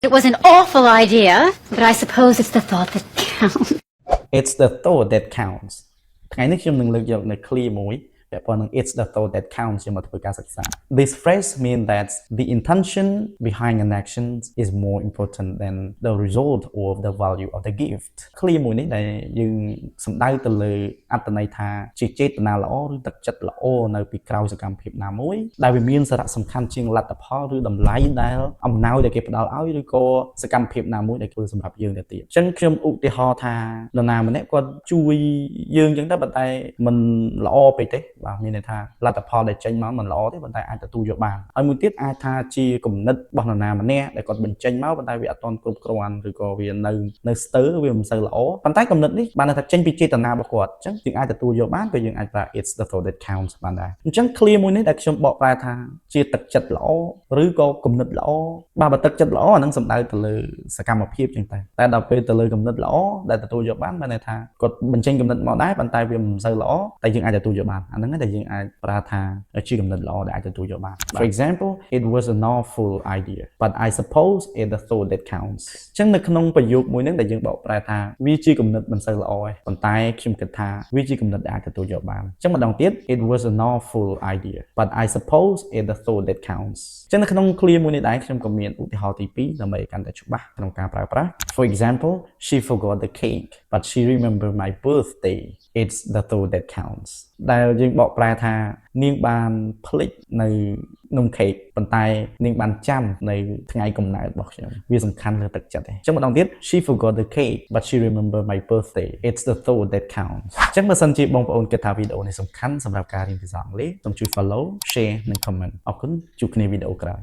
It was an awful idea, but I suppose it's the thought that counts. It's the thought that counts ថ្ងៃនេះខ្ញុំនឹងលើកយកនៅ clear មួយពាក់ព័ន្ធនឹង it's the thought that counts ជាមកធ្វើការសិក្សា This phrase means that the intention behind an action is more important than the result or the value of the gift clear មួយនេះដែលយើងសំដៅទៅលើអត្ថន័យថាជាចេតនាល្អឬទឹកចិត្តល្អនៅពីក្រោយសកម្មភាពណាមួយដែលវាមានសារៈសំខាន់ជាងលទ្ធផលឬតម្លៃដែលអំណោយដែលគេផ្ដល់ឲ្យឬក៏សកម្មភាពណាមួយដែលធ្វើសម្រាប់យើងទៅទៀតអញ្ចឹងខ្ញុំឧទាហរណ៍ថានរណាម្នាក់គាត់ជួយយើងអញ្ចឹងទៅប៉ុន្តែមិនល្អពេកទេបាទមានន័យថាលទ្ធផលដែលចេញមកមិនល្អទេប៉ុន្តែអាចទទួលយកបានហើយមួយទៀតអាចថាជាគំនិតរបស់នរណាម្នាក់ដែលគាត់បញ្ចេញមកប៉ុន្តែវាអត់ទាន់គ្រប់គ្រាន់ឬក៏វានៅស្ទើរវាមិនសូវល្អប៉ុន្តែគំនិតនេះបានថាចេញពីចេតនារបស់គាត់អញ្ចឹងយើងអាចទទួលយកបានពេលយើងអាចប្រើ it's the thought that counts បានដែរអញ្ចឹង clear មួយនេះដែលខ្ញុំបកប្រែថាជាទឹកចិត្តល្អឬក៏គំនិតល្អបាទបើទឹកចិត្តល្អអានឹងសំដៅទៅលើសកម្មភាពអញ្ចឹងតែដល់ពេលទៅលើគំនិតល្អដែលទទួលយកបានមានន័យថាគាត់បញ្ចេញគំនិតមកដែរប៉ុន្តែវាមិនសូវល្អតែយើងអាចទទួលយកបានអាហ្នឹងតែយើងអាចប្រើថាជាគំនិតល្អដែលអាចទទួលយកបាន For example it was an awful idea but I suppose it's the thought that counts អញ្ចឹងនៅក្នុងប្រយោគមួយហ្នឹងដែលយើងបកប្រែថាវាជាគំនិតមិនសូវល្អទេប៉ុន្តែខ្ញុំគិតថាវាជាគំនិតដែលអាចទទួលយកបានអញ្ចឹងម្ដងទៀត it was an awful idea but I suppose it's the thought that counts អញ្ចឹងនៅក្នុង clear មួយនេះដែរខ្ញុំក៏មានឧទាហរណ៍ទី2ដើម្បីកាន់តែច្បាស់ក្នុងការប្រើប្រាស់ For example she forgot the cake but she remembered my birthday it's the thought that counts ដែលយើងបកប្រែថានាងបានភ្លេចនៅនំខេកប៉ុន្តែនាងបានចាំនៅថ្ងៃកំណើតរបស់ខ្ញុំវាសំខាន់លើទឹកចិត្តទេអញ្ចឹងម្ដងទៀត she forgot the cake but she remembered my birthday it's the thought that counts អញ្ចឹងបើសិនជាបងប្អូនគិតថាវីដេអូនេះសំខាន់សម្រាប់ការរៀនភាសាអង់គ្លេសសូមជួយ follow share និង comment អរគុណជួបគ្នាវីដេអូក្រោយ